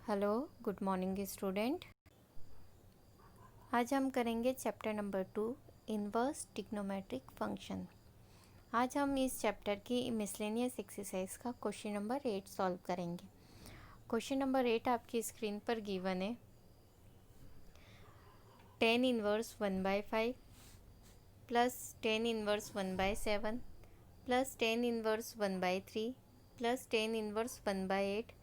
Hello, good morning student. आज हम करेंगे chapter number 2 inverse trigonometric function. आज हम इस चैप्टर की मिसलेनियस एक्सरसाइज का क्वेश्चन नंबर 8 सॉल्व करेंगे। क्वेश्चन नंबर 8 आपकी स्क्रीन पर गिवन है। tan inverse 1/5 plus tan inverse 1/7 plus tan inverse 1/3 plus tan inverse 1/8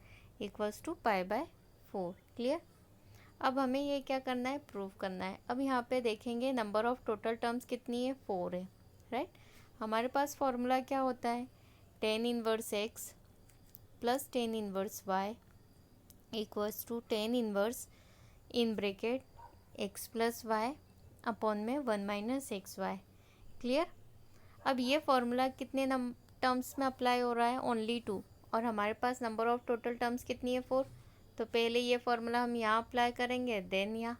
equals to π/4। Clear. अब हमें ये क्या करना है, प्रूव करना है। अब यहाँ पे देखेंगे नंबर ऑफ टोटल टर्म्स कितनी है, 4 है। राइट। हमारे पास फॉर्मूला क्या होता है, tan inverse x plus tan inverse y equals to tan inverse in bracket x plus y upon में 1 माइनस एक्स वाई। क्लियर। अब ये फॉर्मूला कितने टर्म्स में अप्लाई हो रहा है, ओनली 2, और हमारे पास नंबर ऑफ टोटल टर्म्स कितनी है, 4। तो पहले ये फॉर्मूला हम यहाँ अप्लाई करेंगे, देन यहाँ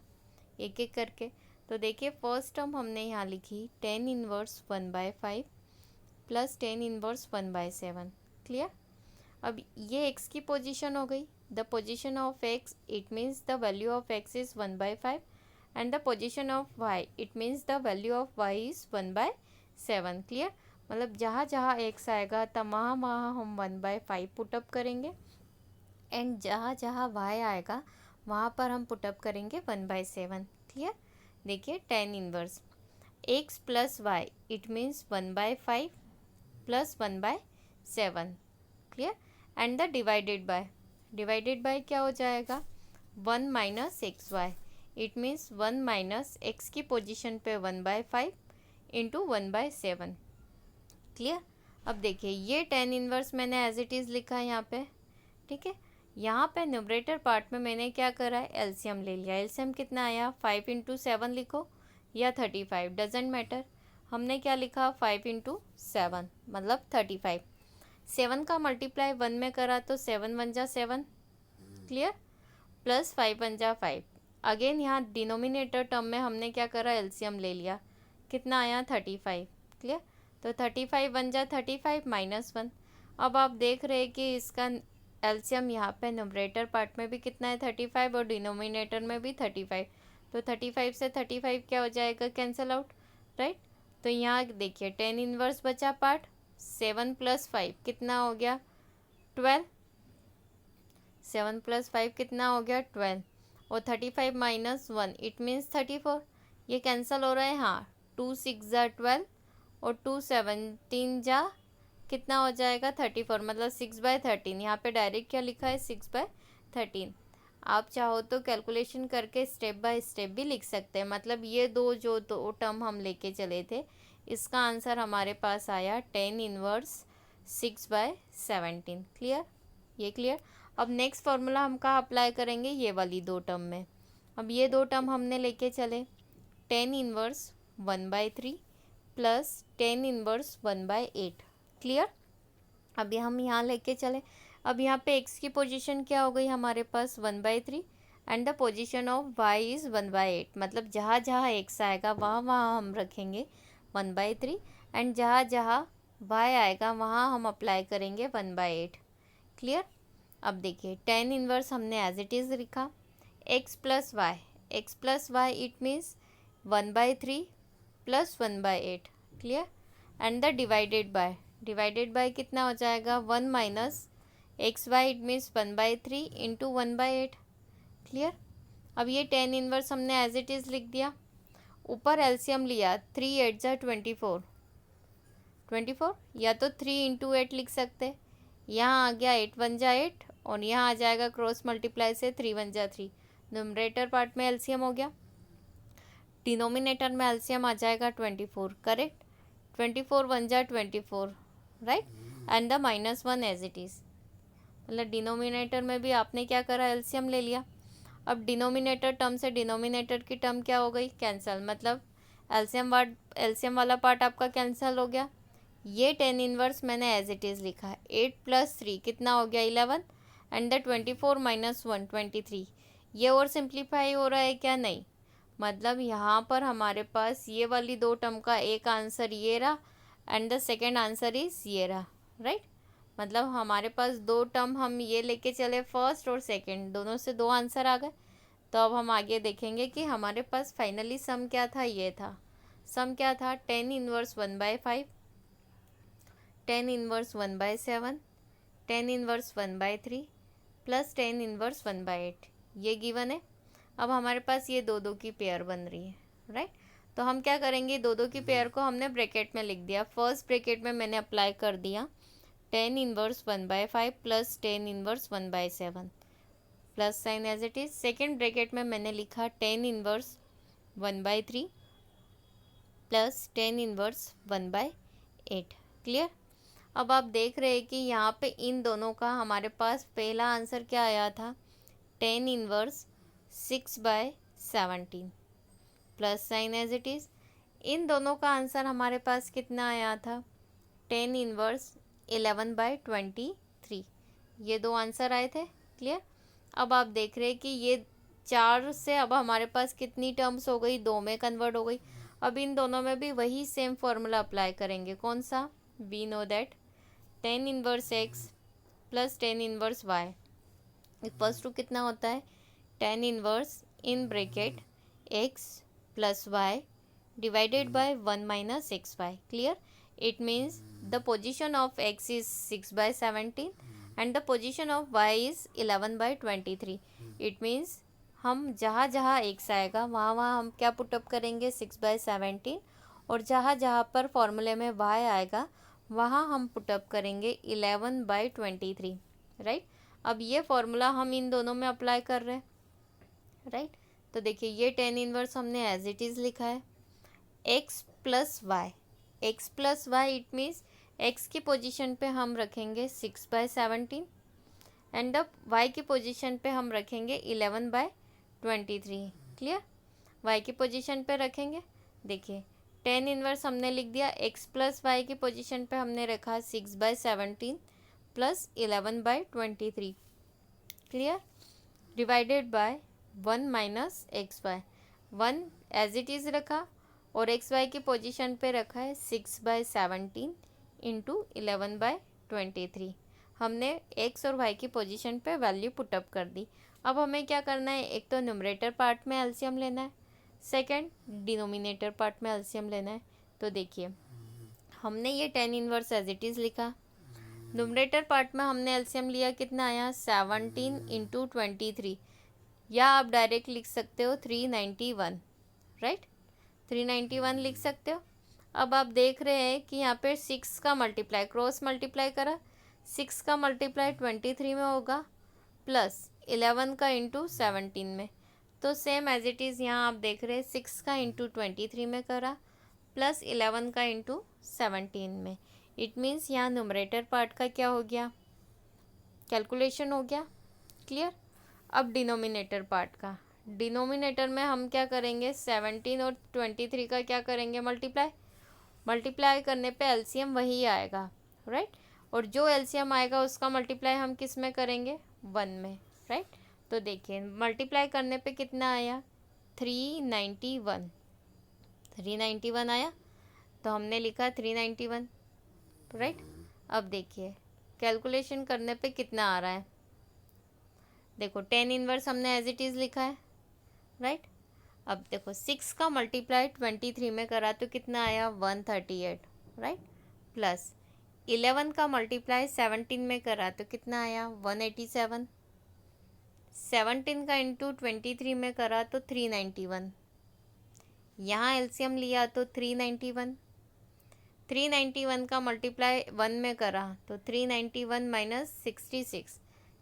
एक एक करके। तो देखिए फर्स्ट टर्म हमने यहाँ लिखी tan inverse 1/5 plus tan inverse 1/7। Clear. अब ये x की पोजीशन हो गई, the position of x it means the value of x is 1/5 and the position of y it means the value of y is 1/7। Clear. मतलब जहाँ जहाँ x आएगा तब वहाँ वहाँ हम 1/5 पुटअप करेंगे एंड जहाँ जहाँ y आएगा वहाँ पर हम पुटअप करेंगे 1/7। क्लियर। देखिए tan inverse x plus y it means 1/5 plus 1/7। Clear. And the divided by क्या हो जाएगा, 1 minus x Y it means 1 minus x की पोजीशन पे 1/5 इंटू 1/7। क्लियर। अब देखिए ये tan इनवर्स मैंने एज इट इज़ लिखा है यहाँ पे। ठीक है। यहाँ पे न्यूमरेटर पार्ट में मैंने क्या करा है, एलसीएम ले लिया। एलसीएम कितना आया, 5 इंटू 7 लिखो या 35, डजेंट मैटर। हमने क्या लिखा, 5 इंटू 7 मतलब 35। 7 का मल्टीप्लाई 1 में करा तो 7 1 जा 7। क्लियर। प्लस 5 1 जा 5। अगेन यहाँ डिनोमिनेटर टर्म में हमने क्या करा, एलसीएम ले लिया। कितना आया, 35। क्लियर। तो 35 1 जा 35 माइनस 1। अब आप देख रहे हैं कि इसका एलसीएम यहाँ पे न्यूमरेटर पार्ट में भी कितना है, 35, और डिनोमिनेटर में भी 35। तो 35 से 35 क्या हो जाएगा, कैंसिल आउट। राइट। तो यहाँ देखिए tan इनवर्स बचा पार्ट, 7 प्लस 5 कितना हो गया, 12। 7 प्लस 5 कितना हो गया, 12। और 35 माइनस 1 इट मीन्स 34। ये कैंसिल हो रहा है, हाँ। 2 6 जा 12 और 2 17 जा कितना हो जाएगा, 34। मतलब 6/13। यहाँ पे डायरेक्ट क्या लिखा है, 6/13। आप चाहो तो कैलकुलेशन करके स्टेप बाय स्टेप भी लिख सकते हैं। मतलब ये दो टर्म हम लेके चले थे, इसका आंसर हमारे पास आया tan इनवर्स 6/17। क्लियर। ये क्लियर। अब नेक्स्ट फार्मूला हम कहाँ अप्लाई करेंगे, ये वाली दो टर्म में। अब ये दो टर्म हमने लेके चले, tan inverse 1/3 plus tan inverse 1/8। Clear. अभी हम यहाँ लेके चले। अब यहाँ पे x की पोजीशन क्या हो गई हमारे पास, 1/3 and the position of y is 1/8। मतलब जहाँ जहाँ x आएगा वहाँ वहाँ हम रखेंगे 1/3 एंड जहाँ जहाँ y आएगा वहाँ हम अप्लाई करेंगे 1/8। क्लियर। अब देखिए tan इनवर्स हमने एज इट इज़ लिखा, x plus y it means 1/3 plus 1/8। Clear. And the divided by कितना हो जाएगा, 1 minus x Y it means 1/3 into 1/8। Clear. अब ये tan इनवर्स हमने एज इट इज़ लिख दिया। ऊपर एलसीएम लिया, 3 8 जा 24 या तो 3 इंटू 8 लिख सकते। यहाँ आ गया 8 1 जा 8 और यहाँ आ जाएगा क्रॉस मल्टीप्लाई से 3 1 जा 3। न्यूमरेटर पार्ट में एलसीएम हो गया, डिनोमिनेटर में एलसीएम आ जाएगा 24। करेक्ट। 24 1 जा 24। Right. And the -1 as it is. मतलब डिनोमिनेटर में भी आपने क्या करा, एलसीएम ले लिया। अब डिनोमिनेटर टर्म से डिनोमिनेटर की टर्म क्या हो गई, कैंसिल। मतलब एलसीएम वाला पार्ट आपका कैंसिल हो गया। ये tan इनवर्स मैंने एज इट इज़ लिखा है, 8 प्लस 3 कितना हो गया, 11 एंड द 24 माइनस 1 23। ये और सिंप्लीफाई हो रहा है क्या, नहीं। मतलब यहाँ पर हमारे पास ये वाली दो टर्म का एक आंसर ये रहा and the second answer is ये रहा। राइट। मतलब हमारे पास दो टर्म हम ये लेके चले फर्स्ट और सेकंड, दोनों से दो आंसर आ गए। तो अब हम आगे देखेंगे कि हमारे पास फाइनली सम क्या था। ये था सम क्या था, 10 inverse 1/5, 10 inverse 1/7, 10 inverse 1/3 plus 10 inverse 1/8, ये गिवन है। अब हमारे पास ये दो दो की पेयर बन रही है, राइट। तो हम क्या करेंगे, दो दो की पेयर को हमने ब्रैकेट में लिख दिया। फर्स्ट ब्रैकेट में मैंने अप्लाई कर दिया 10 inverse 1/5 plus 10 inverse 1/7 plus sine as it is. Second bracket में मैंने लिखा 10 इनवर्स 1/3 प्लस 10 इनवर्स 1/8। क्लियर। अब आप देख रहे हैं कि यहाँ पे इन दोनों का हमारे पास पहला आंसर क्या आया था, 10 inverse 6/17 plus sine as it is. इन दोनों का आंसर हमारे पास कितना आया था, 10 इनवर्स 11/23। ये दो आंसर आए थे। क्लियर। अब आप देख रहे हैं कि ये 4 से अब हमारे पास कितनी टर्म्स हो गई, 2 में कन्वर्ट हो गई। अब इन दोनों में भी वही सेम फॉर्मूला अप्लाई करेंगे। कौन सा, we know that 10 inverse x plus 10 inverse y equals to कितना होता है, 10 inverse in bracket x plus y divided by 1 minus 6y। Clear. It means the position of x is 6/17 and the position of y is 11/23। It means हम जहाँ जहाँ x आएगा वहाँ वहाँ हम क्या पुटअप करेंगे, 6/17, और जहाँ जहाँ पर फॉर्मूले में y आएगा वहाँ हम पुटअप करेंगे 11/23, राइट। अब ये फॉर्मूला हम इन दोनों में अप्लाई कर रहे हैं, राइट। तो देखिए ये 10 इनवर्स हमने एज इट इज़ लिखा है, x plus y, x plus y it means x की पोजीशन पे हम रखेंगे 6/17 एंड द y की पोजीशन पे हम रखेंगे 11/23। क्लियर। y की पोजीशन पे रखेंगे, देखिए 10 इनवर्स हमने लिख दिया, x प्लस वाई की पोजीशन पे हमने रखा 6/17 plus 11/23। Clear. Divided by 1 minus x y, 1 as it is रखा और एक्स वाई की पोजीशन पे रखा है 6/17 इंटू 11/23। हमने एक्स और वाई की पोजीशन पे वैल्यू पुटअप कर दी। अब हमें क्या करना है, एक तो न्यूमरेटर पार्ट में एलसीएम लेना है, सेकंड डिनोमिनेटर पार्ट में एलसीएम लेना है। तो देखिए हमने ये 10 इनवर्स एज इट इज़ लिखा, न्यूमरेटर पार्ट में हमने एलसीएम लिया, कितना आया 17 इंटू 23, या आप डायरेक्ट लिख सकते हो 391, राइट, 391 लिख सकते हो। अब आप देख रहे हैं कि यहाँ पे 6 का मल्टीप्लाई क्रॉस मल्टीप्लाई करा, 6 का मल्टीप्लाई 23 में होगा प्लस 11 का इंटू 17 में। तो सेम एज इट इज़ यहाँ आप देख रहे हैं 6 का इंटू 23 में करा प्लस 11 का इंटू 17 में। इट मीन्स यहाँ न्यूमरेटर पार्ट का क्या हो गया, कैलकुलेशन हो गया। क्लियर। अब डिनोमिनेटर पार्ट का, डिनोमिनेटर में हम क्या करेंगे, 17 और 23 का क्या करेंगे, मल्टीप्लाई करने पे एलसीएम वही आएगा, राइट। और जो एलसीएम आएगा उसका मल्टीप्लाई हम किस में करेंगे, 1 में, राइट। तो देखिए मल्टीप्लाई करने पे कितना आया, 391 आया, तो हमने लिखा 391, राइट। अब देखिए कैलकुलेशन करने पे कितना आ रहा है, देखो 10 इनवर्स हमने एज इट इज़ लिखा है, राइट। अब देखो 6 का मल्टीप्लाई 23 में करा तो कितना आया 138, राइट, प्लस 11 का मल्टीप्लाई 17 में करा तो कितना आया 187, 17 का इंटू 23 में करा तो 391, यहाँ एलसीएम लिया तो 391 का मल्टीप्लाई 1 में करा तो 391 minus 66।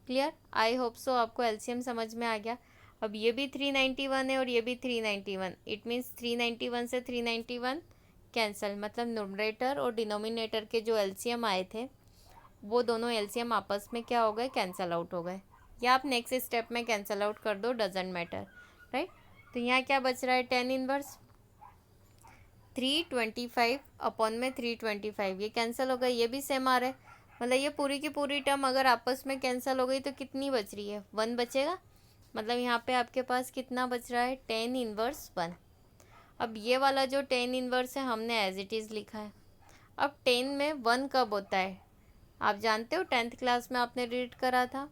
Clear. I hope so आपको एलसीएम समझ में आ गया। अब ये भी 391 है और ये भी 391, इट मीन्स 391 से 391 कैंसिल, मतलब न्यूमरेटर और डिनोमिनेटर के जो एलसीएम आए थे वो दोनों एलसीएम आपस में क्या हो गए, कैंसिल आउट हो गए, या आप नेक्स्ट स्टेप में कैंसिल आउट कर दो, डजेंट मैटर, राइट। तो यहाँ क्या बच रहा है, 10 इनवर्स 325 अपॉन में 325, ये कैंसिल हो गया, ये भी सेम आ रहा है, मतलब ये पूरी की पूरी टर्म अगर आपस में कैंसिल हो गई तो कितनी बच रही है, 1 बचेगा, मतलब यहाँ पे आपके पास कितना बच रहा है, 10 इनवर्स 1। अब ये वाला जो 10 इनवर्स है हमने एज इट इज़ लिखा है। अब 10 में 1 कब होता है, आप जानते हो 10th क्लास में आपने रीड करा था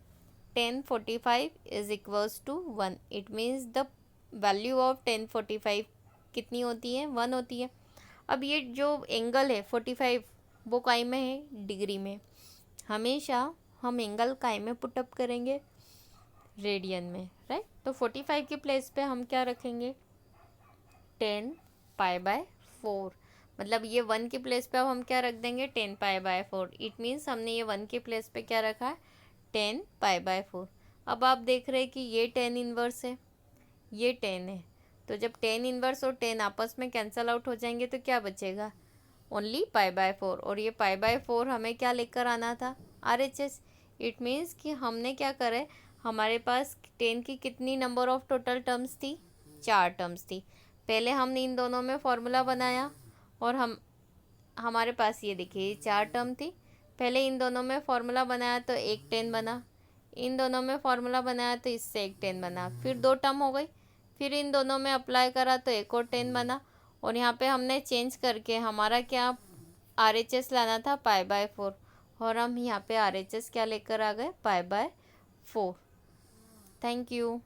1045 is equals to 1। It means the value of 1045 कितनी होती है, 1 होती है। अब ये जो एंगल है 45 वो काय में है, डिग्री में। हमेशा हम एंगल काय में पुटअप करेंगे, रेडियन में, राइट। तो 45 की प्लेस पे हम क्या रखेंगे, 10π/4। मतलब ये 1 की प्लेस पे अब हम क्या रख देंगे, 10π/4। इट मीन्स हमने ये 1 की प्लेस पे क्या रखा है, 10π/4। अब आप देख रहे हैं कि ये 10 इन्वर्स है, ये 10 है। तो जब 10 इन्वर्स और 10 आपस में कैंसल आउट हो जाएंगे तो क्या बचेगा, ओनली π/4। और ये π/4 हमें क्या लेकर आना था, RHS। इट मीन्स कि हमने क्या करे, हमारे पास 10 की कितनी नंबर ऑफ टोटल टर्म्स थी, 4 टर्म्स थी। पहले हमने इन दोनों में फॉर्मूला बनाया और हमारे पास ये देखिए 4 टर्म थी। पहले इन दोनों में फॉर्मूला बनाया तो एक 10 बना, इन दोनों में फॉर्मूला बनाया तो इससे एक 10 बना, फिर 2 टर्म हो गई, फिर इन दोनों में अप्लाई करा तो एक और 10 बना। और यहाँ पे हमने चेंज करके हमारा क्या RHS लाना था, π/4। और हम यहाँ पे RHS क्या लेकर आ गए, π/4। Thank you.